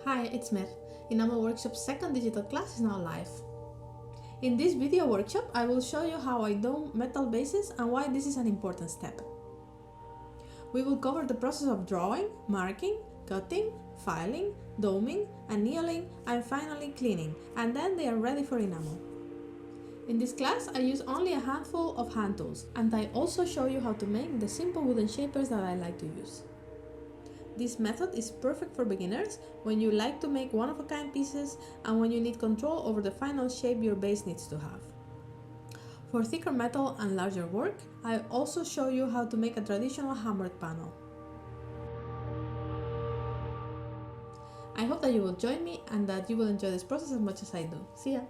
Hi, it's Mer. Enamel Workshop's second digital class is now live. In this video workshop, I will show you how I dome metal bases and why this is an important step. We will cover the process of drawing, marking, cutting, filing, doming, annealing, and finally cleaning, and then they are ready for enamel. In this class, I use only a handful of hand tools, and I also show you how to make the simple wooden shapers that I like to use. This method is perfect for beginners when you like to make one-of-a-kind pieces and when you need control over the final shape your base needs to have. For thicker metal and larger work, I also show you how to make a traditional hammered panel. I hope that you will join me and that you will enjoy this process as much as I do. See ya!